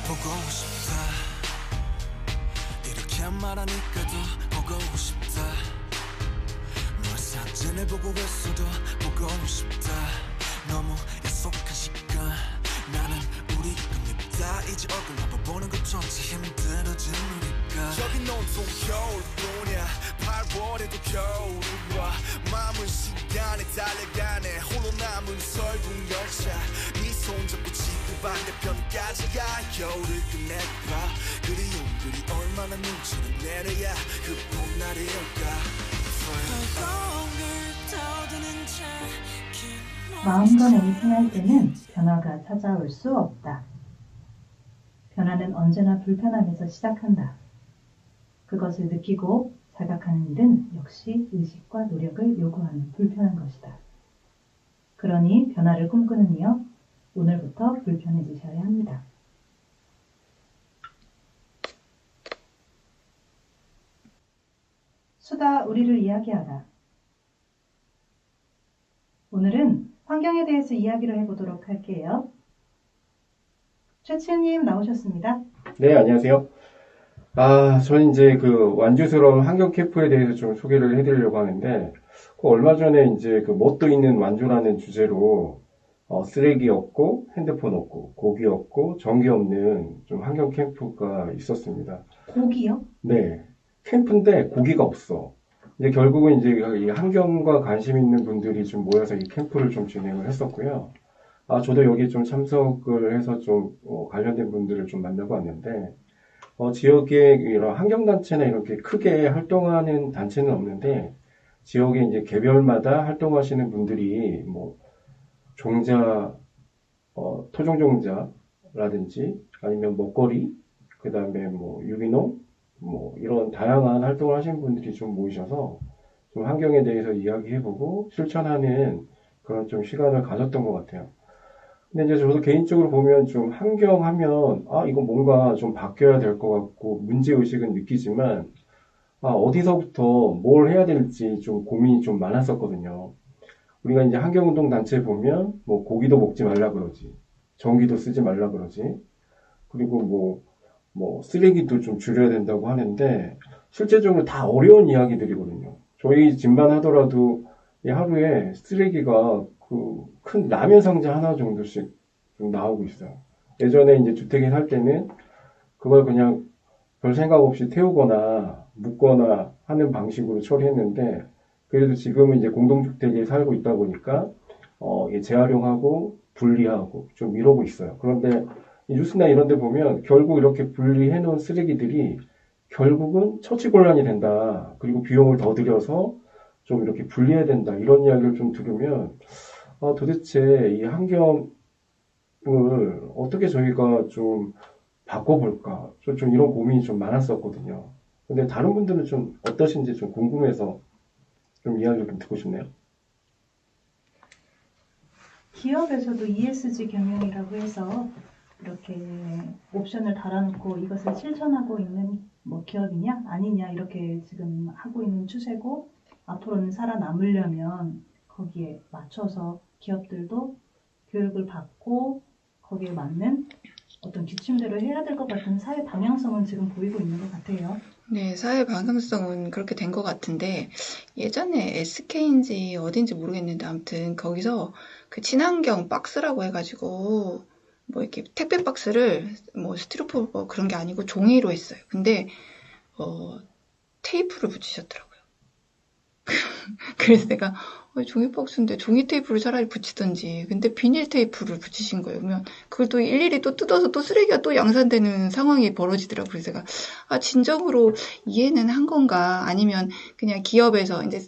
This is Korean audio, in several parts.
보고 싶다 이렇게 말하니까 더 보고 싶다 너의 사진을 보고 있어도 보고 싶다 너무 약속한 시간 나는 우리 겁니다 이제 얼굴 한번 보는 것조차 힘들어진 우리가 저기 온통 겨울뿐이야 8월에도 겨울이 와 마음은 시간에 달려가네 홀로 남은 설국 열차 네 손잡고 지구 반대편까지 가 겨울을 끝내봐 그리움들이 얼마나 눈치를 내려야 그 봄날이 올까 마음과 몸이 상할 때는 변화가 찾아올 수 없다. 변화는 언제나 불편함에서 시작한다. 그것을 느끼고 자각하는 일은 역시 의식과 노력을 요구하는 불편한 것이다. 그러니 변화를 꿈꾸는 이여 오늘부터 불편해지셔야 합니다. 수다 우리를 이야기하다. 오늘은 환경에 대해서 이야기를 해보도록 할게요. 최치은님 나오셨습니다. 네, 안녕하세요. 저는 이제 그 완주스러운 환경 캠프에 대해서 좀 소개를 해드리려고 하는데, 얼마 전에 이제 그 뭣도 있는 완주라는 주제로, 쓰레기 없고, 핸드폰 없고, 고기 없고, 전기 없는 좀 환경 캠프가 있었습니다. 고기요? 네. 캠프인데 고기가 없어. 이제 결국은 이제 이 환경과 관심 있는 분들이 좀 모여서 이 캠프를 좀 진행을 했었고요. 저도 여기 좀 참석을 해서 좀 관련된 분들을 좀 만나고 왔는데, 지역에 이런 환경단체나 이렇게 크게 활동하는 단체는 없는데, 지역에 이제 개별마다 활동하시는 분들이 뭐, 종자, 토종종자라든지 아니면 먹거리, 그 다음에 뭐, 유기농, 뭐, 이런 다양한 활동을 하시는 분들이 좀 모이셔서 좀 환경에 대해서 이야기해보고 실천하는 그런 좀 시간을 가졌던 것 같아요. 근데 이제 저도 개인적으로 보면 좀 환경하면, 이거 뭔가 좀 바뀌어야 될 것 같고, 문제의식은 느끼지만, 어디서부터 뭘 해야 될지 좀 고민이 좀 많았었거든요. 우리가 이제 환경운동단체 보면, 뭐, 고기도 먹지 말라 그러지. 전기도 쓰지 말라 그러지. 그리고 뭐, 쓰레기도 좀 줄여야 된다고 하는데, 실제적으로 다 어려운 이야기들이거든요. 저희 집만 하더라도 이 하루에 쓰레기가 그 큰 라면 상자 하나 정도씩 좀 나오고 있어요. 예전에 이제 주택에 살 때는 그걸 그냥 별 생각 없이 태우거나 묻거나 하는 방식으로 처리했는데, 그래도 지금은 이제 공동주택에 살고 있다 보니까, 재활용하고 분리하고 좀 이러고 있어요. 그런데 이 뉴스나 이런 데 보면 결국 이렇게 분리해 놓은 쓰레기들이 결국은 처치곤란이 된다. 그리고 비용을 더 들여서 좀 이렇게 분리해야 된다. 이런 이야기를 좀 들으면, 도대체 이 환경을 어떻게 저희가 좀 바꿔볼까? 좀 이런 고민이 좀 많았었거든요. 근데 다른 분들은 좀 어떠신지 좀 궁금해서 좀 이야기를 좀 듣고 싶네요. 기업에서도 ESG 경영이라고 해서 이렇게 옵션을 달아놓고 이것을 실천하고 있는 뭐 기업이냐 아니냐 이렇게 지금 하고 있는 추세고, 앞으로는 살아남으려면 거기에 맞춰서 기업들도 교육을 받고 거기에 맞는 어떤 기침대로 해야 될 것 같은 사회 방향성은 지금 보이고 있는 것 같아요. 네, 사회 방향성은 그렇게 된 것 같은데, 예전에 SK인지 어딘지 모르겠는데 아무튼 거기서 그 친환경 박스라고 해가지고 뭐 이렇게 택배 박스를 뭐 스티로폼 뭐 그런 게 아니고 종이로 했어요. 근데 테이프를 붙이셨더라고요. 그래서 내가 종이 박스인데 종이 테이프를 차라리 붙이던지, 근데 비닐 테이프를 붙이신 거예요. 그러면 그걸 또 일일이 또 뜯어서 또 쓰레기가 또 양산되는 상황이 벌어지더라고요. 그래서 제가 진정으로 이해는 한 건가, 아니면 그냥 기업에서 이제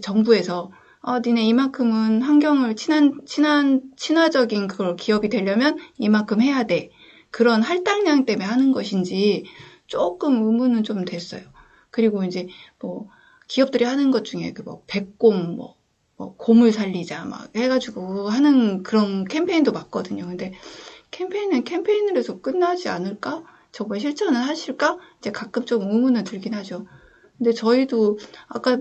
정부에서 니네 이만큼은 환경을 친화적인 그걸 기업이 되려면 이만큼 해야 돼, 그런 할당량 때문에 하는 것인지 조금 의문은 좀 됐어요. 그리고 이제 뭐 기업들이 하는 것 중에 뭐 백곰 뭐 곰을 살리자 막 해가지고 하는 그런 캠페인도 봤거든요. 근데 캠페인은 캠페인으로 해서 끝나지 않을까? 저거에 실천을 하실까? 이제 가끔 좀 의문은 들긴 하죠. 근데 저희도 아까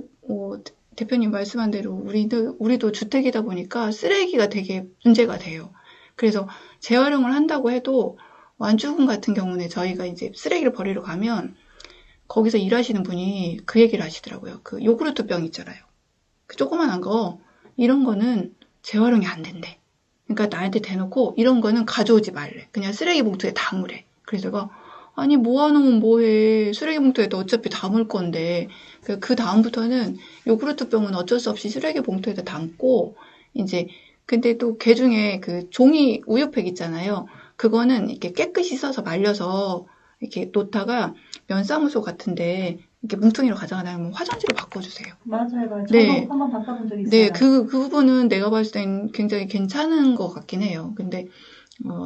대표님 말씀한 대로 우리도 주택이다 보니까 쓰레기가 되게 문제가 돼요. 그래서 재활용을 한다고 해도 완주군 같은 경우는 저희가 이제 쓰레기를 버리러 가면 거기서 일하시는 분이 그 얘기를 하시더라고요. 그 요구르트 병 있잖아요. 그 조그만한 거, 이런 거는 재활용이 안 된대. 그러니까 나한테 대놓고 이런 거는 가져오지 말래. 그냥 쓰레기 봉투에 담으래. 그래서 제가 아니 모아놓으면 뭐해. 쓰레기 봉투에도 어차피 담을 건데. 그 다음부터는 요구르트 병은 어쩔 수 없이 쓰레기 봉투에다 담고 이제 근데 또 개 중에 그 종이 우유팩 있잖아요. 그거는 이렇게 깨끗이 써서 말려서 이렇게 놓다가 면사무소 같은데 이렇게 뭉텅이로 가져가면 화장지로 바꿔주세요. 맞아요. 네. 저도 한번 바꿔본 적이 있어요. 네, 그 부분은 내가 봤을 땐 굉장히 괜찮은 것 같긴 해요. 근데,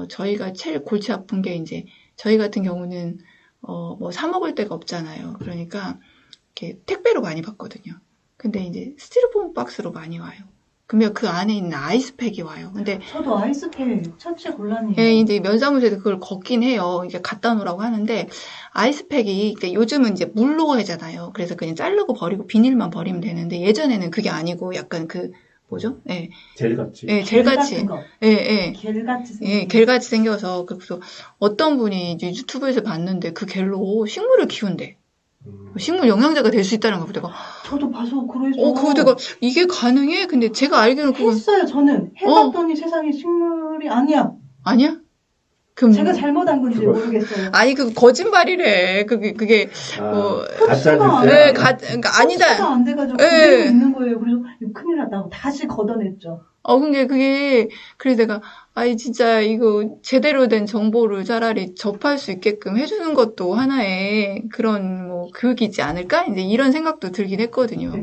저희가 제일 골치 아픈 게 이제, 저희 같은 경우는, 뭐 사먹을 데가 없잖아요. 그러니까, 이렇게 택배로 많이 받거든요. 근데 이제 스티로폼 박스로 많이 와요. 그러면 그 안에 있는 아이스팩이 와요. 근데, 저도 아이스팩 처치 곤란이에요. 예, 이제 면사무소에서 그걸 걷긴 해요. 이게 갖다 놓으라고 하는데, 아이스팩이, 요즘은 이제 물로 하잖아요. 그래서 그냥 자르고 버리고 비닐만 버리면 되는데, 예전에는 그게 아니고 약간 뭐죠? 예. 젤같이. 예, 겔 젤같이. 같은 거. 예, 예. 겔같이 생긴 예, 겔같이 생겨서, 그래서 어떤 분이 이제 유튜브에서 봤는데 그 겔로 식물을 키운대. 식물 영양제가 될 수 있다는 거. 내가, 저도 봐서 그래서 그거 내가, 이게 가능해? 근데 제가 알기로는 그건, 했어요. 저는 해봤더니 세상에 식물이 아니야. 아니야? 그럼, 제가 잘못한 건지 그거- 모르겠어요. 아니, 그 거짓말이래. 그게, 가짜 흡수가 뉴스야. 네, 그러니까 아니다. 흡수가 안 돼가지고 예. 그대로 있는 거예요. 그래서 이거 큰일 났다고 다시 걷어냈죠. 그래서 내가, 아이, 진짜, 이거, 제대로 된 정보를 차라리 접할 수 있게끔 해주는 것도 하나의 그런, 교육이지 않을까? 이제 이런 생각도 들긴 했거든요.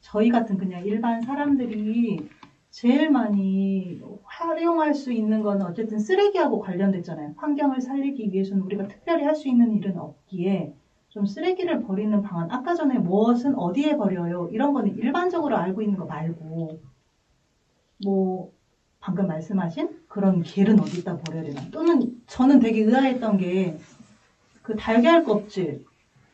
저희 같은 그냥 일반 사람들이 제일 많이 활용할 수 있는 건 어쨌든 쓰레기하고 관련됐잖아요. 환경을 살리기 위해서는 우리가 특별히 할 수 있는 일은 없기에 좀 쓰레기를 버리는 방안, 아까 전에 무엇은 어디에 버려요? 이런 거는 일반적으로 알고 있는 거 말고 방금 말씀하신 그런 겔은 어디다 버려야 되나? 또는 저는 되게 의아했던 게 그 달걀 껍질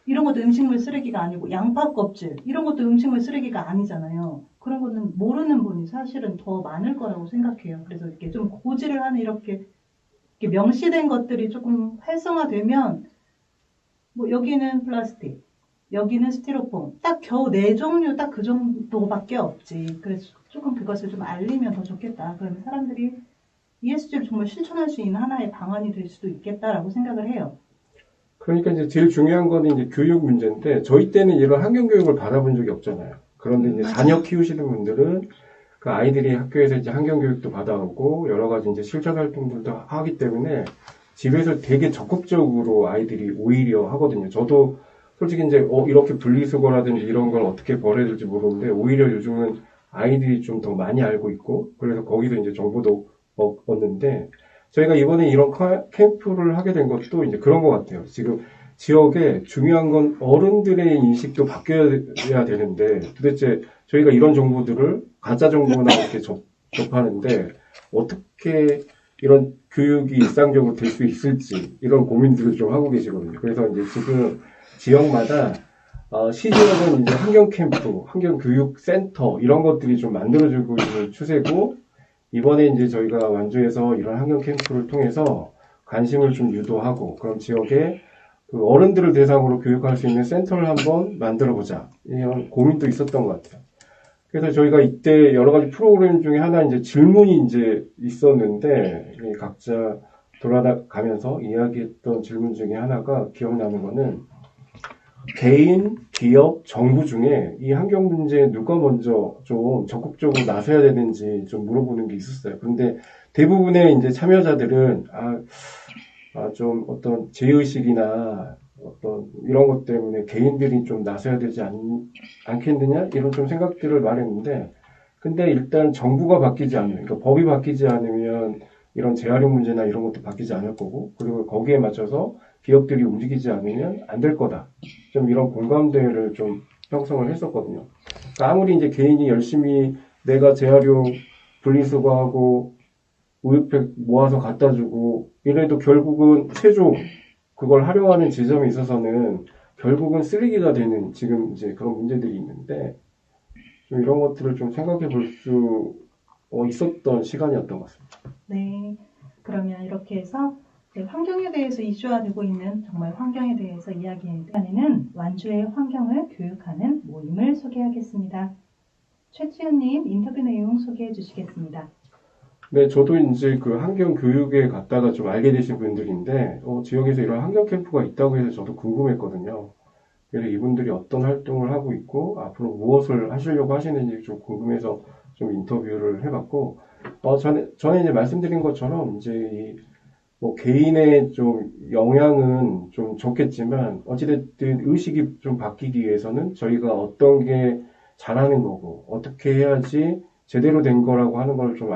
이런 것도 음식물 쓰레기가 아니고 양파 껍질 이런 것도 음식물 쓰레기가 아니잖아요. 그런 거는 모르는 분이 사실은 더 많을 거라고 생각해요. 그래서 이렇게 좀 고지를 하는 이렇게 명시된 것들이 조금 활성화되면 여기는 플라스틱, 여기는 스티로폼 딱 겨우 4종류 딱 그 정도밖에 없지. 그래서 조금 그것을 좀 알리면 더 좋겠다. 그러면 사람들이 ESG를 정말 실천할 수 있는 하나의 방안이 될 수도 있겠다라고 생각을 해요. 그러니까 이제 제일 중요한 거는 이제 교육 문제인데, 저희 때는 이런 환경교육을 받아본 적이 없잖아요. 그런데 이제 맞아요. 자녀 키우시는 분들은 그 아이들이 학교에서 이제 환경교육도 받아오고, 여러 가지 이제 실천 활동들도 하기 때문에 집에서 되게 적극적으로 아이들이 오히려 하거든요. 저도 솔직히 이제 이렇게 분리수거라든지 이런 걸 어떻게 버려야 될지 모르는데, 오히려 요즘은 아이들이 좀 더 많이 알고 있고, 그래서 거기서 이제 정보도 얻는데, 저희가 이번에 이런 캠프를 하게 된 것도 이제 그런 것 같아요. 지금 지역에 중요한 건 어른들의 인식도 바뀌어야 되는데, 도대체 저희가 이런 정보들을 가짜 정보나 이렇게 접하는데 어떻게 이런 교육이 일상적으로 될 수 있을지 이런 고민들을 좀 하고 계시거든요. 그래서 이제 지금 지역마다 시지역은 이제 환경 캠프, 환경 교육 센터 이런 것들이 좀 만들어지고 있는 추세고, 이번에 이제 저희가 완주에서 이런 환경 캠프를 통해서 관심을 좀 유도하고, 그럼 지역에 그 어른들을 대상으로 교육할 수 있는 센터를 한번 만들어 보자, 이런 고민도 있었던 것 같아요. 그래서 저희가 이때 여러 가지 프로그램 중에 하나 이제 질문이 이제 있었는데, 각자 돌아가면서 이야기했던 질문 중에 하나가 기억나는 거는, 개인, 기업, 정부 중에 이 환경 문제에 누가 먼저 좀 적극적으로 나서야 되는지 좀 물어보는 게 있었어요. 그런데 대부분의 이제 참여자들은 좀 어떤 제의식이나 어떤 이런 것 때문에 개인들이 좀 나서야 되지 않겠느냐 이런 좀 생각들을 말했는데, 근데 일단 정부가 바뀌지 않으면, 그러니까 법이 바뀌지 않으면 이런 재활용 문제나 이런 것도 바뀌지 않을 거고, 그리고 거기에 맞춰서 기업들이 움직이지 않으면 안 될 거다. 좀 이런 공감대를 좀 형성을 했었거든요. 그러니까 아무리 이제 개인이 열심히 내가 재활용 분리수거하고 우유팩 모아서 갖다 주고 이래도 결국은 최종 그걸 활용하는 지점에 있어서는 결국은 쓰레기가 되는 지금 이제 그런 문제들이 있는데, 좀 이런 것들을 좀 생각해 볼 수 있었던 시간이었던 것 같습니다. 네. 그러면 이렇게 해서 이제 환경에 대해서 이슈화되고 있는 정말 환경에 대해서 이야기하는 시간에는 완주의 환경을 교육하는 모임을 소개하겠습니다. 최지은님 인터뷰 내용 소개해 주시겠습니다. 네, 저도 이제 그 환경 교육에 갔다가 좀 알게 되신 분들인데, 지역에서 이런 환경 캠프가 있다고 해서 저도 궁금했거든요. 그래서 이분들이 어떤 활동을 하고 있고, 앞으로 무엇을 하시려고 하시는지 좀 궁금해서 좀 인터뷰를 해봤고, 전에 이제 말씀드린 것처럼, 이제 뭐 개인의 좀 영향은 좀 적겠지만, 어찌됐든 의식이 좀 바뀌기 위해서는 저희가 어떤 게 잘하는 거고, 어떻게 해야지 제대로 된 거라고 하는 걸 좀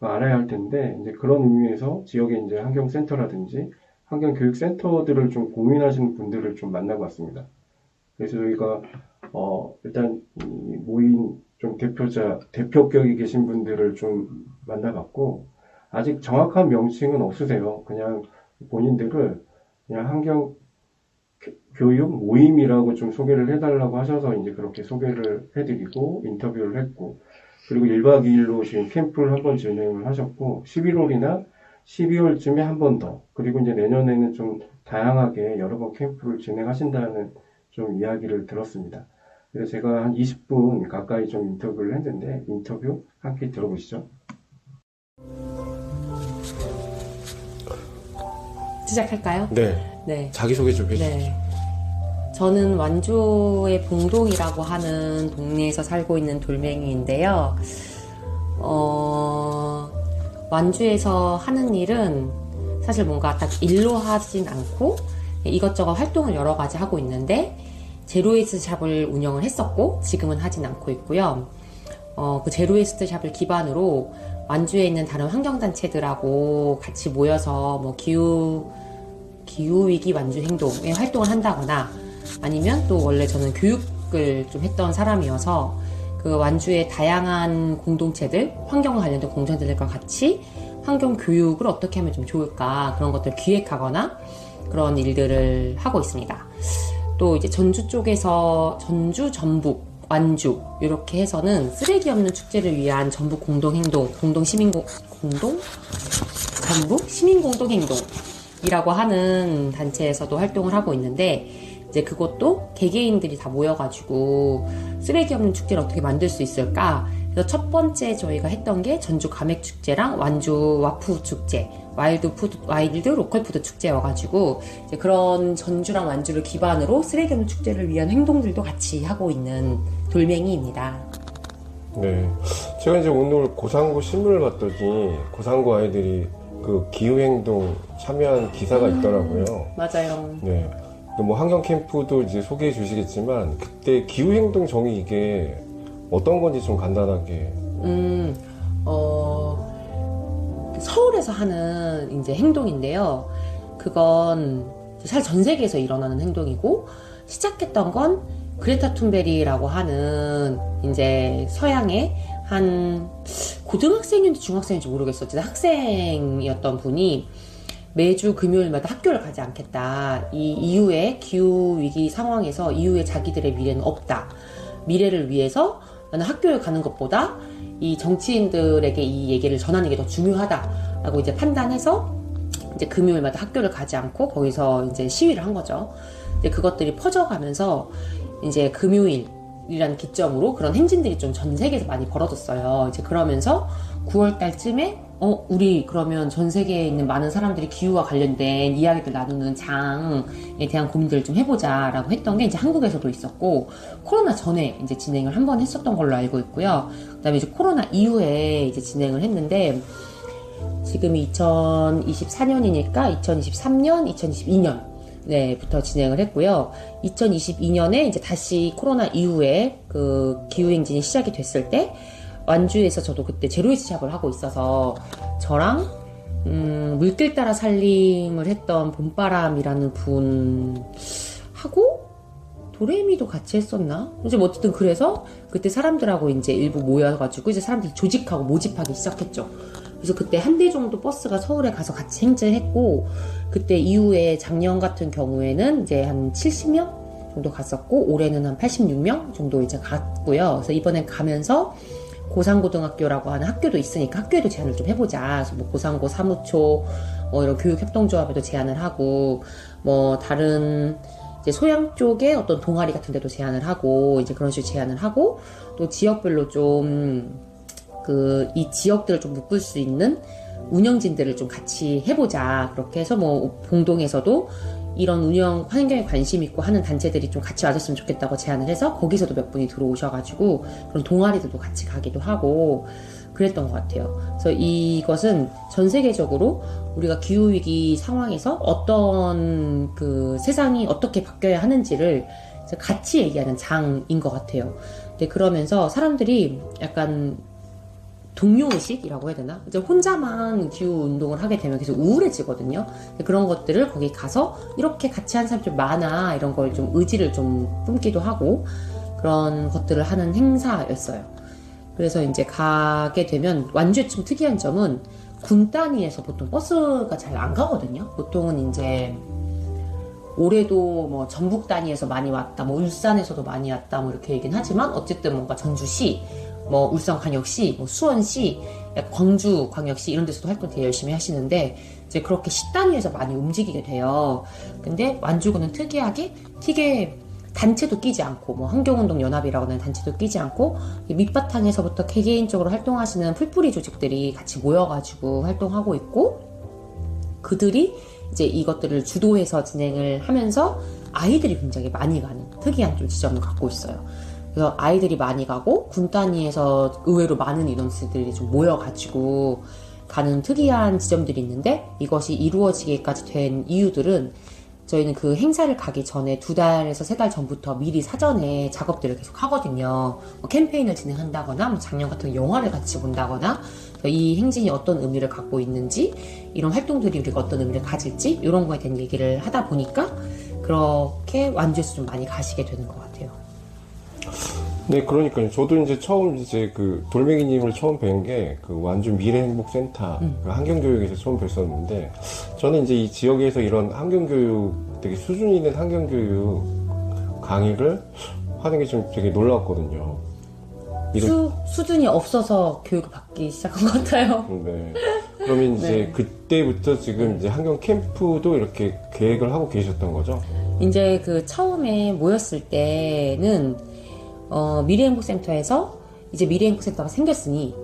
알아야 할 텐데, 이제 그런 의미에서 지역의 이제 환경센터라든지 환경교육센터들을 좀 고민하시는 분들을 좀 만나봤습니다. 그래서 저희가, 일단 이 모임 좀 대표격이 계신 분들을 좀 만나봤고, 아직 정확한 명칭은 없으세요. 그냥 본인들을 그냥 환경 교육 모임이라고 좀 소개를 해달라고 하셔서 이제 그렇게 소개를 해드리고 인터뷰를 했고, 그리고 1박 2일로 지금 캠프를 한번 진행을 하셨고 11월이나 12월쯤에 한 번 더, 그리고 이제 내년에는 좀 다양하게 여러 번 캠프를 진행하신다는 좀 이야기를 들었습니다. 그래서 제가 한 20분 가까이 좀 인터뷰를 했는데 인터뷰 함께 들어보시죠. 시작할까요? 네. 네. 자기소개 좀 해주세요. 네. 저는 완주의 봉동이라고 하는 동네에서 살고 있는 돌멩이인데요. 완주에서 하는 일은 사실 뭔가 딱 일로 하진 않고 이것저것 활동을 여러 가지 하고 있는데, 제로웨이스트 샵을 운영을 했었고 지금은 하진 않고 있고요. 그 제로웨이스트 샵을 기반으로 완주에 있는 다른 환경단체들하고 같이 모여서 뭐 기후위기 완주 행동에 활동을 한다거나, 아니면 또 원래 저는 교육을 좀 했던 사람이어서 그 완주의 다양한 공동체들, 환경과 관련된 공동체들과 같이 환경 교육을 어떻게 하면 좀 좋을까, 그런 것들을 기획하거나 그런 일들을 하고 있습니다. 또 이제 전주 쪽에서 전주, 전북, 완주 이렇게 해서는 쓰레기 없는 축제를 위한 전북 공동행동, 전북 시민공동행동이라고 하는 단체에서도 활동을 하고 있는데, 이제 그것도 개개인들이 다 모여가지고 쓰레기 없는 축제를 어떻게 만들 수 있을까. 그래서 첫 번째 저희가 했던 게 전주 가맥축제랑 완주 와프 축제, 와일드 로컬푸드 축제여가지고 이제 그런 전주랑 완주를 기반으로 쓰레기 없는 축제를 위한 행동들도 같이 하고 있는 돌멩이입니다. 네. 제가 이제 오늘 고산고 신문을 봤더니 고산고 아이들이 그 기후행동 참여한 기사가 있더라고요. 맞아요. 네. 뭐 환경 캠프도 이제 소개해 주시겠지만, 그때 기후행동 정의 이게 어떤 건지 좀 간단하게. 서울에서 하는 이제 행동인데요. 그건 사실 전 세계에서 일어나는 행동이고, 시작했던 건 그레타 툰베리라고 하는 이제 서양의 한 고등학생인지 중학생인지 모르겠어. 진짜 학생이었던 분이 매주 금요일마다 학교를 가지 않겠다. 이 이후에 기후위기 상황에서 이후에 자기들의 미래는 없다. 미래를 위해서 나는 학교를 가는 것보다 이 정치인들에게 이 얘기를 전하는 게 더 중요하다라고 이제 판단해서 이제 금요일마다 학교를 가지 않고 거기서 이제 시위를 한 거죠. 이제 그것들이 퍼져가면서 이제 금요일이라는 기점으로 그런 행진들이 좀 전 세계에서 많이 벌어졌어요. 이제 그러면서 9월 달쯤에 우리 그러면 전 세계에 있는 많은 사람들이 기후와 관련된 이야기들 나누는 장에 대한 고민들을 좀 해보자라고 했던 게 이제 한국에서도 있었고, 코로나 전에 이제 진행을 한번 했었던 걸로 알고 있고요. 그 다음에 이제 코로나 이후에 이제 진행을 했는데, 지금이 2024년이니까 2023년, 2022년 부터 진행을 했고요. 2022년에 이제 다시 코로나 이후에 그 기후행진이 시작이 됐을 때, 완주에서 저도 그때 제로웨이스트 샵을 하고 있어서 저랑 물길 따라 살림을 했던 봄바람이라는 분하고 도레미도 같이 했었나? 이제 뭐 어쨌든 그래서 그때 사람들하고 이제 일부 모여가지고 이제 사람들이 조직하고 모집하기 시작했죠. 그래서 그때 한 대 정도 버스가 서울에 가서 같이 행진했고, 그때 이후에 작년 같은 경우에는 이제 한 70명 정도 갔었고, 올해는 한 86명 정도 이제 갔고요. 그래서 이번엔 가면서 고산고등학교라고 하는 학교도 있으니까 학교에도 제안을 좀 해보자. 그래서 뭐 고산고 사무초, 뭐 이런 교육협동조합에도 제안을 하고, 뭐 다른 이제 소양 쪽에 어떤 동아리 같은 데도 제안을 하고, 이제 그런 식으로 제안을 하고, 또 지역별로 좀 이 지역들을 좀 묶을 수 있는 운영진들을 좀 같이 해보자. 그렇게 해서 뭐 봉동에서도 이런 운영 환경에 관심 있고 하는 단체들이 좀 같이 와줬으면 좋겠다고 제안을 해서 거기서도 몇 분이 들어오셔가지고 그런 동아리들도 같이 가기도 하고 그랬던 것 같아요. 그래서 이것은 전 세계적으로 우리가 기후위기 상황에서 어떤 그 세상이 어떻게 바뀌어야 하는지를 같이 얘기하는 장인 것 같아요. 근데 그러면서 사람들이 약간 동료의식이라고 해야 되나? 이제 혼자만 기후운동을 하게 되면 계속 우울해지거든요. 그런 것들을 거기 가서 이렇게 같이 하는 사람이 좀 많아. 이런 걸 좀 의지를 좀 뿜기도 하고 그런 것들을 하는 행사였어요. 그래서 이제 가게 되면 완주의 좀 특이한 점은 군 단위에서 보통 버스가 잘 안 가거든요. 보통은 이제 올해도 뭐 전북 단위에서 많이 왔다, 뭐 울산에서도 많이 왔다, 뭐 이렇게 얘기는 하지만 어쨌든 뭔가 전주시, 뭐 울산광역시, 뭐 수원시, 광주광역시 이런 데서도 활동 되게 열심히 하시는데 이제 그렇게 시 단위에서 많이 움직이게 돼요. 근데 완주군은 특이하게 되게 단체도 끼지 않고 뭐 환경운동연합이라고 하는 단체도 끼지 않고 밑바탕에서부터 개개인적으로 활동하시는 풀뿌리 조직들이 같이 모여가지고 활동하고 있고 그들이 이제 이것들을 주도해서 진행을 하면서 아이들이 굉장히 많이 가는 특이한 좀 지점을 갖고 있어요. 그래서 아이들이 많이 가고 군 단위에서 의외로 많은 인원수들이 좀 모여가지고 가는 특이한 지점들이 있는데 이것이 이루어지기까지 된 이유들은 저희는 그 행사를 가기 전에 2달에서 3달 전부터 미리 사전에 작업들을 계속 하거든요. 뭐 캠페인을 진행한다거나 뭐 작년 같은 영화를 같이 본다거나 이 행진이 어떤 의미를 갖고 있는지 이런 활동들이 우리가 어떤 의미를 가질지 이런 거에 대한 얘기를 하다 보니까 그렇게 완주에서 좀 많이 가시게 되는 것 같아요. 네, 그러니까요. 저도 이제 처음 이제 그 돌멩이님을 처음 뵌 게 그 완주 미래행복센터 그 환경교육에서 처음 뵀었는데 저는 이제 이 지역에서 이런 환경교육 되게 수준 있는 환경교육 강의를 하는 게 좀 되게 놀라웠거든요. 수준이 없어서 교육을 받기 시작한 것 같아요. 네. 그러면 이제 네. 그때부터 지금 이제 환경 캠프도 이렇게 계획을 하고 계셨던 거죠? 이제 그 처음에 모였을 때는 미래행복센터에서 이제 미래행복센터가 생겼으니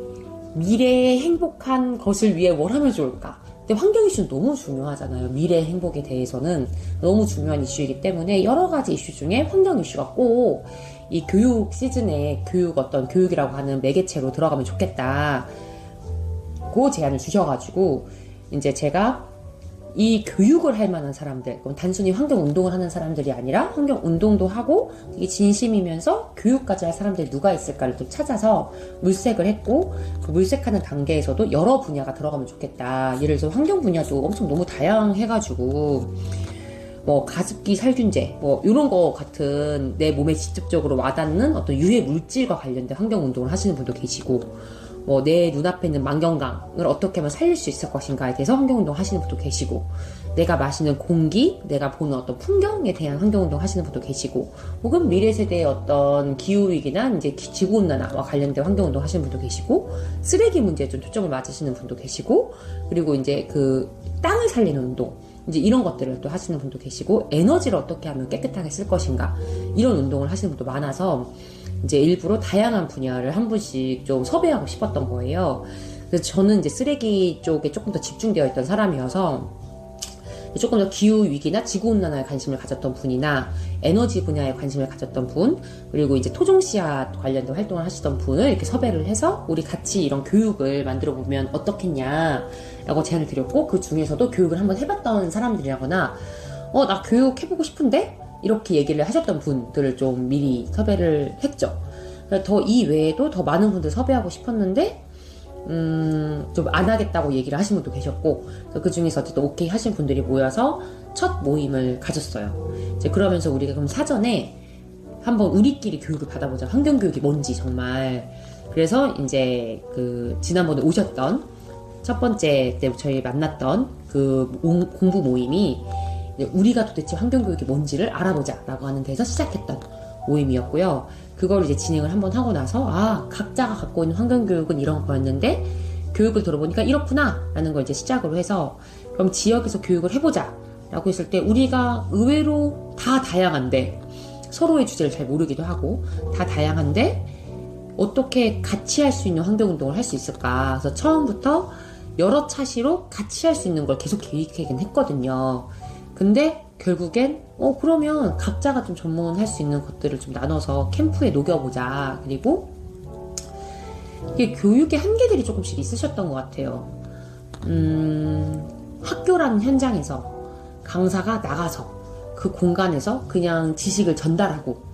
미래의 행복한 것을 위해 뭘 하면 좋을까? 근데 환경 이슈는 너무 중요하잖아요. 미래 행복에 대해서는 너무 중요한 이슈이기 때문에 여러 가지 이슈 중에 환경 이슈가 꼭 이 교육 시즌에 어떤 교육이라고 하는 매개체로 들어가면 좋겠다. 그 제안을 주셔가지고 이제 제가 이 교육을 할 만한 사람들, 그럼 단순히 환경운동을 하는 사람들이 아니라 환경운동도 하고 되게 진심이면서 교육까지 할 사람들이 누가 있을까를 또 찾아서 물색을 했고 그 물색하는 단계에서도 여러 분야가 들어가면 좋겠다. 예를 들어서 환경 분야도 엄청 너무 다양해가지고 뭐 가습기 살균제 뭐 이런 거 같은 내 몸에 직접적으로 와닿는 어떤 유해 물질과 관련된 환경운동을 하시는 분도 계시고 뭐 내 눈앞에 있는 만경강을 어떻게 하면 살릴 수 있을 것인가에 대해서 환경운동 하시는 분도 계시고 내가 마시는 공기, 내가 보는 어떤 풍경에 대한 환경운동 하시는 분도 계시고 혹은 미래 세대의 어떤 기후위기나 이제 지구온난화와 관련된 환경운동 하시는 분도 계시고 쓰레기 문제에 좀 초점을 맞으시는 분도 계시고 그리고 이제 그 땅을 살리는 운동 이제 이런 것들을 또 하시는 분도 계시고 에너지를 어떻게 하면 깨끗하게 쓸 것인가 이런 운동을 하시는 분도 많아서 이제 일부러 다양한 분야를 한 분씩 좀 섭외하고 싶었던 거예요. 그래서 저는 이제 쓰레기 쪽에 조금 더 집중되어 있던 사람이어서 조금 더 기후위기나 지구온난화에 관심을 가졌던 분이나 에너지 분야에 관심을 가졌던 분 그리고 이제 토종씨앗 관련된 활동을 하시던 분을 이렇게 섭외를 해서 우리 같이 이런 교육을 만들어 보면 어떻겠냐라고 제안을 드렸고 그 중에서도 교육을 한번 해봤던 사람들이라거나 나 교육 해보고 싶은데? 이렇게 얘기를 하셨던 분들을 좀 미리 섭외를 했죠. 더 이 외에도 더 많은 분들 섭외하고 싶었는데 좀 안 하겠다고 얘기를 하신 분도 계셨고 그 중에서 어쨌든 오케이 하신 분들이 모여서 첫 모임을 가졌어요. 이제 그러면서 우리가 그럼 사전에 한번 우리끼리 교육을 받아보자. 환경교육이 뭔지 정말. 그래서 이제 그 지난번에 오셨던 첫 번째 때 저희 만났던 그 공부 모임이 우리가 도대체 환경교육이 뭔지를 알아보자 라고 하는 데서 시작했던 모임이었고요. 그걸 이제 진행을 한번 하고 나서 각자가 갖고 있는 환경교육은 이런 거였는데 교육을 들어보니까 이렇구나 라는 걸 이제 시작으로 해서 그럼 지역에서 교육을 해보자 라고 했을 때 우리가 의외로 다 다양한데 서로의 주제를 잘 모르기도 하고 다 다양한데 어떻게 같이 할 수 있는 환경운동을 할 수 있을까. 그래서 처음부터 여러 차시로 같이 할 수 있는 걸 계속 계획하긴 했거든요. 근데 결국엔 그러면 각자가 좀 전문할 수 있는 것들을 좀 나눠서 캠프에 녹여보자. 그리고 이게 교육의 한계들이 조금씩 있으셨던 것 같아요. 학교라는 현장에서 강사가 나가서 그 공간에서 그냥 지식을 전달하고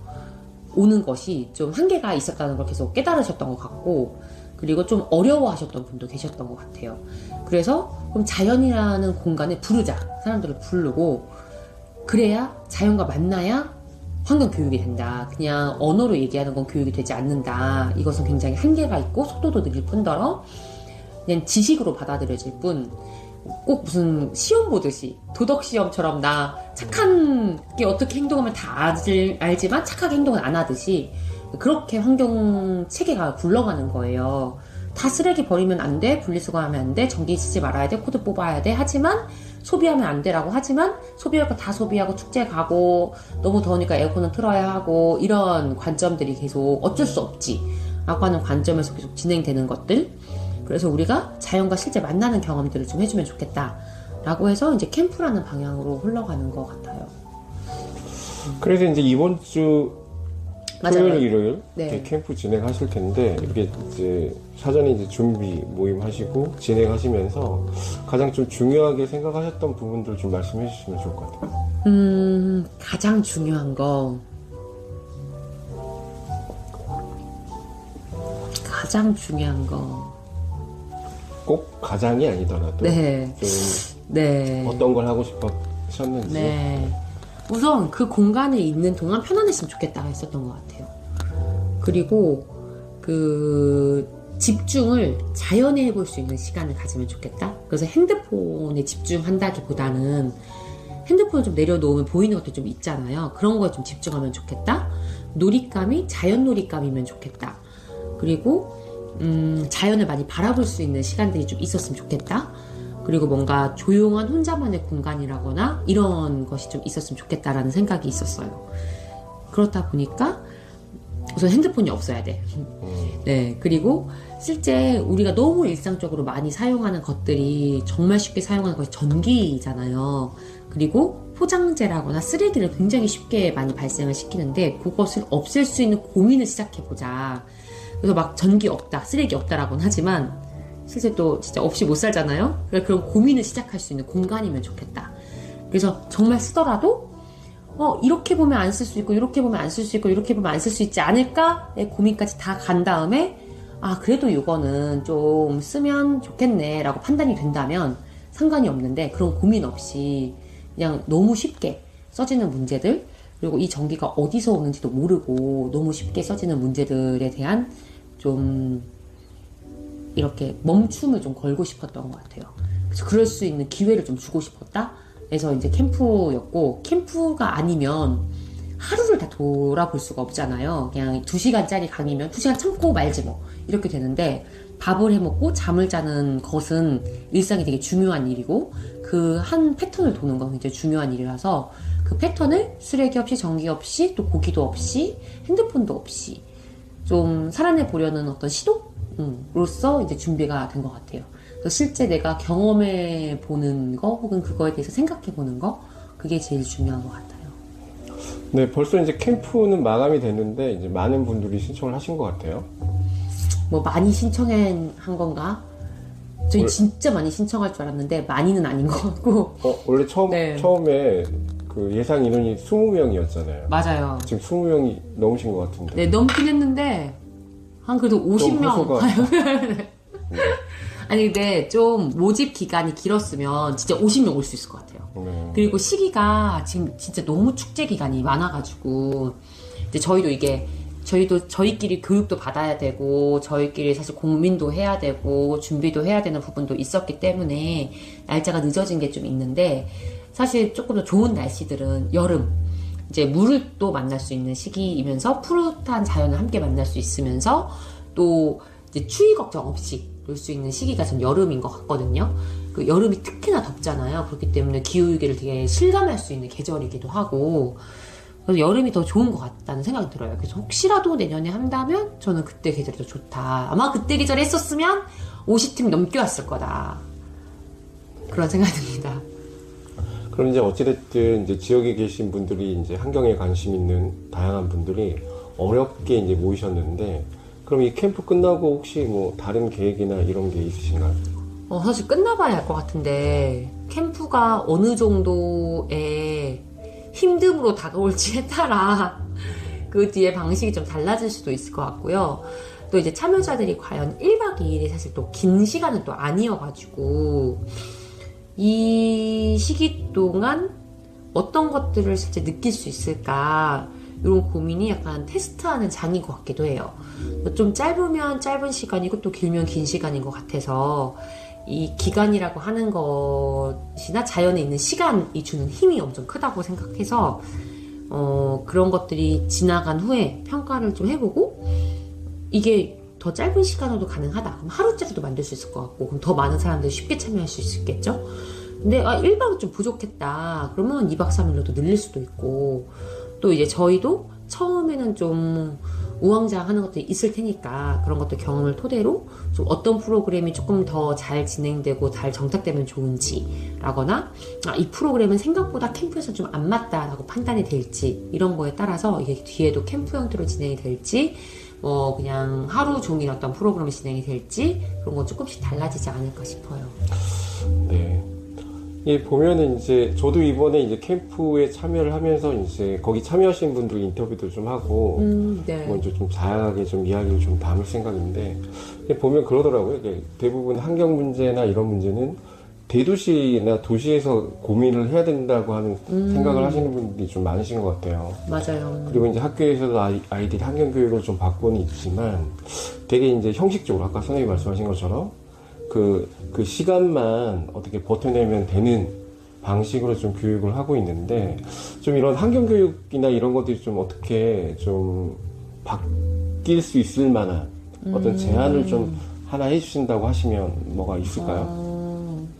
오는 것이 좀 한계가 있었다는 걸 계속 깨달으셨던 것 같고, 그리고 좀 어려워하셨던 분도 계셨던 것 같아요. 그래서 그럼 자연이라는 공간에 부르자. 사람들을 부르고 그래야 자연과 만나야 환경 교육이 된다. 그냥 언어로 얘기하는 건 교육이 되지 않는다. 이것은 굉장히 한계가 있고 속도도 느릴 뿐더러 그냥 지식으로 받아들여질 뿐, 꼭 무슨 시험 보듯이 도덕 시험처럼 나 착한 게 어떻게 행동하면 다 알지만 착하게 행동은 안 하듯이 그렇게 환경 체계가 굴러가는 거예요. 다 쓰레기 버리면 안 돼, 분리수거하면 안 돼, 전기 쓰지 말아야 돼, 코드 뽑아야 돼 하지만 소비하면 안 돼라고 하지만 소비할 거 다 소비하고 축제 가고 너무 더우니까 에어컨은 틀어야 하고 이런 관점들이 계속 어쩔 수 없지 라고 하는 관점에서 계속 진행되는 것들. 그래서 우리가 자연과 실제 만나는 경험들을 좀 해주면 좋겠다 라고 해서 이제 캠프라는 방향으로 흘러가는 것 같아요. 그래서 이제 이번 주 토요일, 일요일 네. 이렇게 캠프 진행하실 텐데 이렇게 이제 사전에 이제 준비 모임 하시고 진행하시면서 가장 좀 중요하게 생각하셨던 부분들 좀 말씀해 주시면 좋을 것 같아요. 가장 중요한 거. 꼭 가장이 아니더라도 네. 좀 네. 어떤 걸 하고 싶으셨는지. 네. 우선 그 공간에 있는 동안 편안했으면 좋겠다가 있었던 것 같아요. 그리고 그 집중을 자연에 해볼 수 있는 시간을 가지면 좋겠다. 그래서 핸드폰에 집중한다기보다는 핸드폰을 좀 내려놓으면 보이는 것도 좀 있잖아요. 그런 거에 좀 집중하면 좋겠다. 놀잇감이 자연 놀잇감이면 좋겠다. 그리고 자연을 많이 바라볼 수 있는 시간들이 좀 있었으면 좋겠다. 그리고 뭔가 조용한 혼자만의 공간이라거나 이런 것이 좀 있었으면 좋겠다라는 생각이 있었어요. 그렇다 보니까 우선 핸드폰이 없어야 돼. 네. 그리고 실제 우리가 너무 일상적으로 많이 사용하는 것들이 정말 쉽게 사용하는 것이 전기잖아요. 그리고 포장재라거나 쓰레기를 굉장히 쉽게 많이 발생을 시키는데 그것을 없앨 수 있는 고민을 시작해보자. 그래서 막 전기 없다, 쓰레기 없다라고는 하지만 실제 또 진짜 없이 못 살잖아요. 그래서 그런 고민을 시작할 수 있는 공간이면 좋겠다. 그래서 정말 쓰더라도 이렇게 보면 안 쓸 수 있고 이렇게 보면 안 쓸 수 있고 이렇게 보면 안 쓸 수 있지 않을까의 고민까지 다 간 다음에 그래도 이거는 좀 쓰면 좋겠네 라고 판단이 된다면 상관이 없는데, 그런 고민 없이 그냥 너무 쉽게 써지는 문제들, 그리고 이 전기가 어디서 오는지도 모르고 너무 쉽게 써지는 문제들에 대한 좀 이렇게 멈춤을 좀 걸고 싶었던 것 같아요. 그래서 그럴 수 있는 기회를 좀 주고 싶었다. 그래서 이제 캠프였고, 캠프가 아니면 하루를 다 돌아볼 수가 없잖아요. 그냥 2시간짜리 강의면 2시간 참고 말지 뭐 이렇게 되는데, 밥을 해먹고 잠을 자는 것은 일상이 되게 중요한 일이고 그 한 패턴을 도는 건 굉장히 중요한 일이라서 그 패턴을 쓰레기 없이 전기 없이 또 고기도 없이 핸드폰도 없이 좀 살아내 보려는 어떤 시도로서 이제 준비가 된 것 같아요. 그래서 실제 내가 경험해 보는 거 혹은 그거에 대해서 생각해 보는 거, 그게 제일 중요한 것 같아요. 네, 벌써 이제 캠프는 마감이 됐는데 이제 많은 분들이 신청을 하신 것 같아요. 뭐 많이 신청한 건가? 저희 진짜 많이 신청할 줄 알았는데 많이는 아닌 것 같고. 원래 네. 처음에 그 예상 인원이 20명이었잖아요. 맞아요. 지금 20명이 넘으신 것 같은데. 네, 넘긴 했는데 한 그래도 50명. 아니 근데 좀 모집 기간이 길었으면 진짜 50명 올 수 있을 것 같아요. 그리고 시기가 지금 진짜 너무 축제 기간이 많아가지고 이제 저희도 저희끼리 교육도 받아야 되고 저희끼리 사실 고민도 해야 되고 준비도 해야 되는 부분도 있었기 때문에 날짜가 늦어진 게 좀 있는데, 사실 조금 더 좋은 날씨들은 여름, 이제 물을 또 만날 수 있는 시기이면서 푸릇한 자연을 함께 만날 수 있으면서 또 이제 추위 걱정 없이 놀 수 있는 시기가 전 여름인 것 같거든요. 그 여름이 특히나 덥잖아요. 그렇기 때문에 기후위기를 되게 실감할 수 있는 계절이기도 하고, 그래서 여름이 더 좋은 것 같다는 생각이 들어요. 그래서 혹시라도 내년에 한다면 저는 그때 계절이 더 좋다. 아마 그때 계절에 했었으면 50팀 넘게 왔을 거다. 그런 생각이 듭니다. 그럼 이제 어찌됐든 이제 지역에 계신 분들이 이제 환경에 관심 있는 다양한 분들이 어렵게 이제 모이셨는데, 그럼 이 캠프 끝나고 혹시 뭐 다른 계획이나 이런 게 있으신가요? 사실 끝나봐야 할 것 같은데, 캠프가 어느 정도의 힘듦으로 다가올지에 따라 그 뒤에 방식이 좀 달라질 수도 있을 것 같고요. 또 이제 참여자들이 과연 1박 2일이 사실 또 긴 시간은 또 아니어가지고, 이 시기 동안 어떤 것들을 실제 느낄 수 있을까, 이런 고민이 약간 테스트하는 장인 것 같기도 해요. 좀 짧으면 짧은 시간이고 또 길면 긴 시간인 것 같아서 이 기간이라고 하는 것이나 자연에 있는 시간이 주는 힘이 엄청 크다고 생각해서 그런 것들이 지나간 후에 평가를 좀 해보고, 이게 더 짧은 시간으로도 가능하다. 그럼 하루짜리도 만들 수 있을 것 같고, 그럼 더 많은 사람들이 쉽게 참여할 수 있겠죠? 근데 1박은 좀 부족했다. 그러면 2박 3일로도 늘릴 수도 있고, 또 이제 저희도 처음에는 좀 우왕좌왕하는 것들이 있을 테니까 그런 것들 경험을 토대로 좀 어떤 프로그램이 조금 더 잘 진행되고 잘 정착되면 좋은지 라거나, 이 프로그램은 생각보다 캠프에서 좀 안 맞다라고 판단이 될지, 이런 거에 따라서 이게 뒤에도 캠프 형태로 진행이 될지, 뭐 그냥 하루 종일 어떤 프로그램이 진행이 될지, 그런 건 조금씩 달라지지 않을까 싶어요. 네. 예, 보면은 이제 저도 이번에 이제 캠프에 참여를 하면서 이제 거기 참여하신 분들 인터뷰도 좀 하고, 네. 뭐 이제 좀 다양하게 좀 이야기를 좀 담을 생각인데, 보면 그러더라고요. 대부분 환경 문제나 이런 문제는 대도시나 도시에서 고민을 해야 된다고 하는 생각을 하시는 분들이 좀 많으신 것 같아요. 맞아요. 그리고 이제 학교에서도 아이들이 환경 교육을 좀 받고는 있지만, 되게 이제 형식적으로 아까 선생님이 말씀하신 것처럼 그 시간만 어떻게 버텨내면 되는 방식으로 좀 교육을 하고 있는데, 좀 이런 환경 교육이나 이런 것들이 좀 어떻게 좀 바뀔 수 있을 만한 어떤 제안을 좀 하나 해주신다고 하시면 뭐가 있을까요?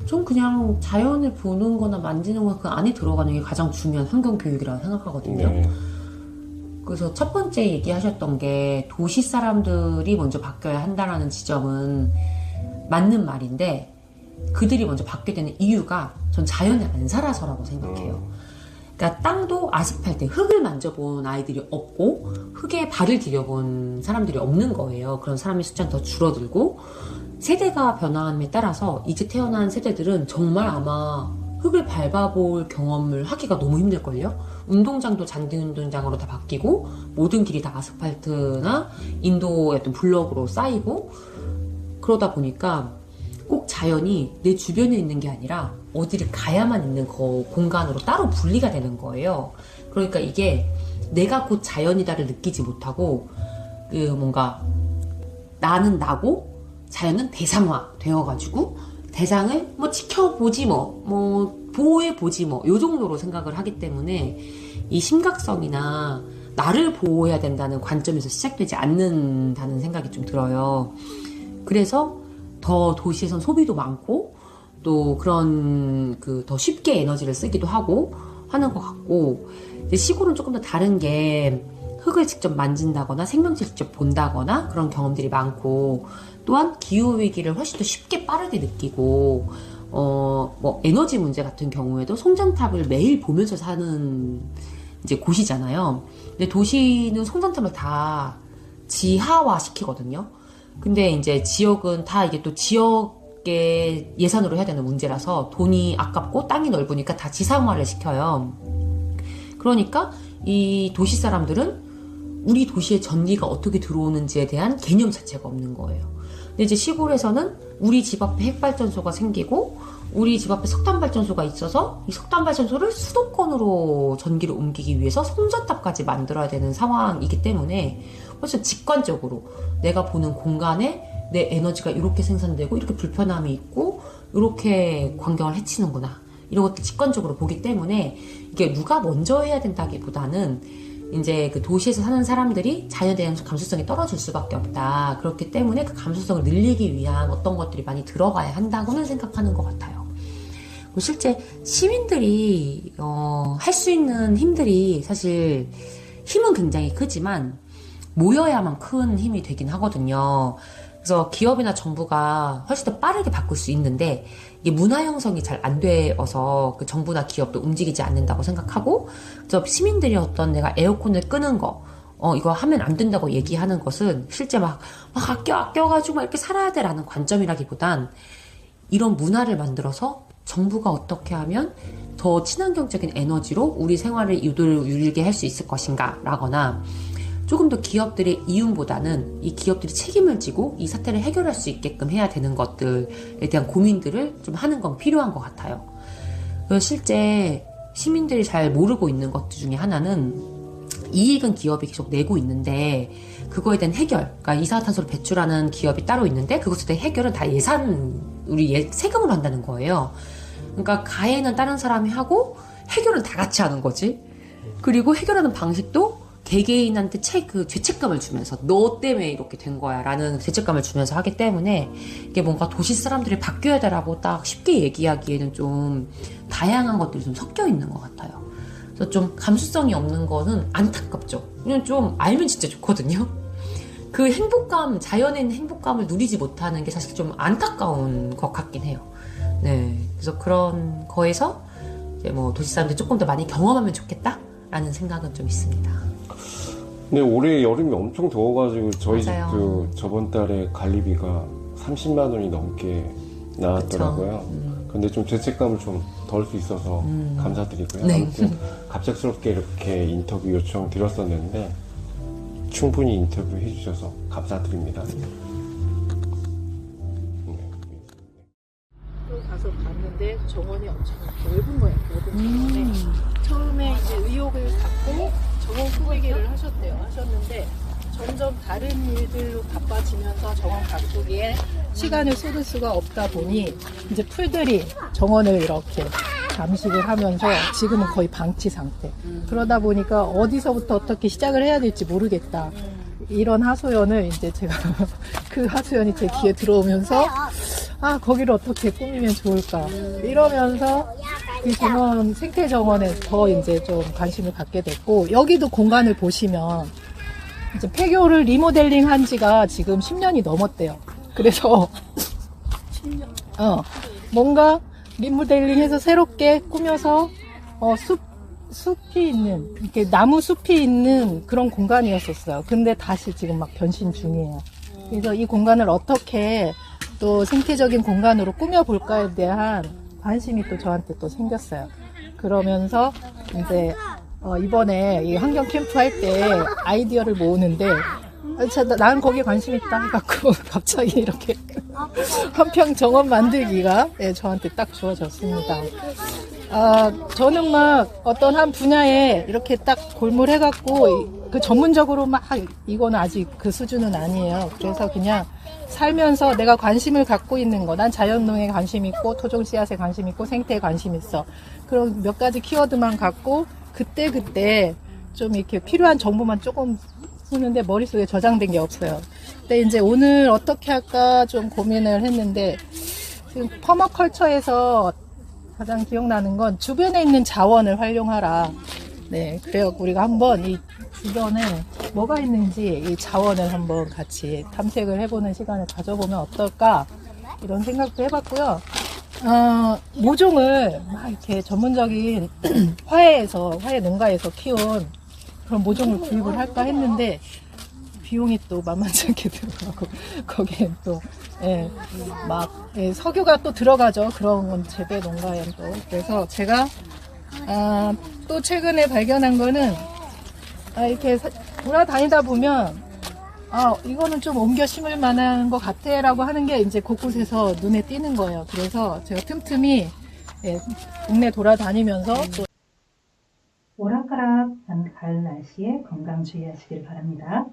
전 그냥 자연을 보는 거나 만지는 거나 그 안에 들어가는 게 가장 중요한 환경 교육이라고 생각하거든요. 네. 그래서 첫 번째 얘기하셨던 게 도시 사람들이 먼저 바뀌어야 한다라는 지점은 맞는 말인데, 그들이 먼저 바뀌게 되는 이유가 전 자연에 안 살아서라고 생각해요. 그러니까 땅도 아스팔트, 흙을 만져본 아이들이 없고 흙에 발을 디뎌본 사람들이 없는 거예요. 그런 사람의 숫자는 더 줄어들고, 세대가 변화함에 따라서 이제 태어난 세대들은 정말 아마 흙을 밟아볼 경험을 하기가 너무 힘들걸요? 운동장도 잔디 운동장으로 다 바뀌고, 모든 길이 다 아스팔트나 인도의 어떤 블럭으로 쌓이고, 그러다 보니까 꼭 자연이 내 주변에 있는 게 아니라 어디를 가야만 있는 공간으로 따로 분리가 되는 거예요. 그러니까 이게 내가 곧 자연이다를 느끼지 못하고, 뭔가 나는 나고 자연은 대상화 되어가지고 대상을 뭐 지켜보지 뭐 보호해보지 요 정도로 생각을 하기 때문에 이 심각성이나 나를 보호해야 된다는 관점에서 시작되지 않는다는 생각이 좀 들어요. 그래서 더 도시에선 소비도 많고, 또 그런 더 쉽게 에너지를 쓰기도 하고 하는 것 같고, 이제 시골은 조금 더 다른 게 흙을 직접 만진다거나 생명체 직접 본다거나 그런 경험들이 많고, 또한 기후위기를 훨씬 더 쉽게 빠르게 느끼고, 뭐 에너지 문제 같은 경우에도 송전탑을 매일 보면서 사는 이제 곳이잖아요. 근데 도시는 송전탑을 다 지하화 시키거든요. 근데 이제 지역은 다 이게 또 지역의 예산으로 해야 되는 문제라서 돈이 아깝고 땅이 넓으니까 다 지상화를 시켜요. 그러니까 이 도시 사람들은 우리 도시에 전기가 어떻게 들어오는지에 대한 개념 자체가 없는 거예요. 근데 이제 시골에서는 우리 집 앞에 핵발전소가 생기고 우리 집 앞에 석탄발전소가 있어서 이 석탄발전소를 수도권으로 전기를 옮기기 위해서 송전탑까지 만들어야 되는 상황이기 때문에 훨씬 직관적으로 내가 보는 공간에 내 에너지가 이렇게 생산되고 이렇게 불편함이 있고 이렇게 환경을 해치는구나, 이런 것도 직관적으로 보기 때문에 이게 누가 먼저 해야 된다기보다는 이제 그 도시에서 사는 사람들이 자연에 대한 감수성이 떨어질 수밖에 없다. 그렇기 때문에 그 감수성을 늘리기 위한 어떤 것들이 많이 들어가야 한다고는 생각하는 것 같아요. 그리고 실제 시민들이 할 수 있는 힘들이 사실 힘은 굉장히 크지만 모여야만 큰 힘이 되긴 하거든요. 그래서 기업이나 정부가 훨씬 더 빠르게 바꿀 수 있는데 이게 문화 형성이 잘 안 되어서 그 정부나 기업도 움직이지 않는다고 생각하고, 그래서 시민들이 어떤 내가 에어컨을 끄는 거 이거 하면 안 된다고 얘기하는 것은 실제 막 아껴가지고 막 이렇게 살아야 돼라는 관점이라기보단 이런 문화를 만들어서 정부가 어떻게 하면 더 친환경적인 에너지로 우리 생활을 유도유일게 할 수 있을 것인가 라거나, 조금 더 기업들의 이윤보다는 이 기업들이 책임을 지고 이 사태를 해결할 수 있게끔 해야 되는 것들에 대한 고민들을 좀 하는 건 필요한 것 같아요. 그래서 실제 시민들이 잘 모르고 있는 것들 중에 하나는 이익은 기업이 계속 내고 있는데 그거에 대한 해결, 그러니까 이산화탄소를 배출하는 기업이 따로 있는데 그것에 대한 해결은 다 우리 세금으로 한다는 거예요. 그러니까 가해는 다른 사람이 하고 해결은 다 같이 하는 거지. 그리고 해결하는 방식도 개개인한테 죄책감을 주면서 너 때문에 이렇게 된 거야 라는 죄책감을 주면서 하기 때문에 이게 뭔가 도시 사람들이 바뀌어야 되라고 딱 쉽게 얘기하기에는 좀 다양한 것들이 좀 섞여 있는 것 같아요. 그래서 좀 감수성이 없는 거는 안타깝죠. 그냥 좀 알면 진짜 좋거든요. 그 행복감, 자연에 있는 행복감을 누리지 못하는 게 사실 좀 안타까운 것 같긴 해요. 네, 그래서 그런 거에서 이제 뭐 도시 사람들이 조금 더 많이 경험하면 좋겠다라는 생각은 좀 있습니다. 근데 올해 여름이 엄청 더워가지고 저희 맞아요. 집도 저번 달에 관리비가 30만 원이 넘게 나왔더라고요. 근데 좀 죄책감을 좀 덜 수 있어서 감사드리고요. 네. 아무튼 갑작스럽게 이렇게 인터뷰 요청 드렸었는데 충분히 인터뷰 해주셔서 감사드립니다. 또 가서 봤는데 정원이 엄청 넓은 거예요. 넓은 정원에. 처음에 이제 의욕을 갖고 정원 꾸미기를 하셨는데 점점 다른 일들로 바빠지면서 정원 가꾸기에 시간을 쏟을 수가 없다 보니 이제 풀들이 정원을 이렇게 잠식을 하면서 지금은 거의 방치 상태. 그러다 보니까 어디서부터 어떻게 시작을 해야 될지 모르겠다. 이런 하소연을 이제 제가 그 하소연이 제 귀에 들어오면서 거기를 어떻게 꾸미면 좋을까 이러면서 이 정원, 생태 정원에 더 이제 좀 관심을 갖게 됐고, 여기도 공간을 보시면 이제 폐교를 리모델링 한 지가 지금 10년이 넘었대요. 그래서 10년. 뭔가 리모델링해서 새롭게 꾸며서 숲이 있는, 이렇게 나무 숲이 있는 그런 공간이었었어요. 근데 다시 지금 막 변신 중이에요. 그래서 이 공간을 어떻게 또 생태적인 공간으로 꾸며볼까에 대한 관심이 또 저한테 또 생겼어요. 그러면서 이제 이번에 이 환경 캠프 할 때 아이디어를 모으는데 나는 거기에 관심 있다 해갖고 갑자기 이렇게 한평 정원 만들기가 저한테 딱 주어졌습니다. 저는 막 어떤 한 분야에 이렇게 딱 골몰해갖고 그 전문적으로 막 이거는 아직 그 수준은 아니에요. 그래서 그냥 살면서 내가 관심을 갖고 있는 거, 난 자연농에 관심 있고 토종 씨앗에 관심 있고 생태에 관심 있어. 그런 몇 가지 키워드만 갖고 그때 좀 이렇게 필요한 정보만 조금 쓰는데 머릿속에 저장된 게 없어요. 근데 이제 오늘 어떻게 할까 좀 고민을 했는데, 지금 퍼마컬처에서 가장 기억나는 건 주변에 있는 자원을 활용하라. 네, 그래요. 우리가 한번 이 주변에 뭐가 있는지 이 자원을 한번 같이 탐색을 해보는 시간을 가져보면 어떨까, 이런 생각도 해봤고요. 모종을 막 이렇게 전문적인 화해 농가에서 키운 그런 모종을 구입을 할까 했는데 비용이 또 만만치 않게 들어가고, 거기에 또 석유가 또 들어가죠. 그런 건 재배 농가에 또. 그래서 제가 또 최근에 발견한 거는 이렇게 돌아다니다 보면 이거는 좀 옮겨 심을 만한 것 같아 라고 하는 게 이제 곳곳에서 눈에 띄는 거예요. 그래서 제가 틈틈이 동네 돌아다니면서 또 오락가락한 가을 날씨에 건강 주의하시길 바랍니다.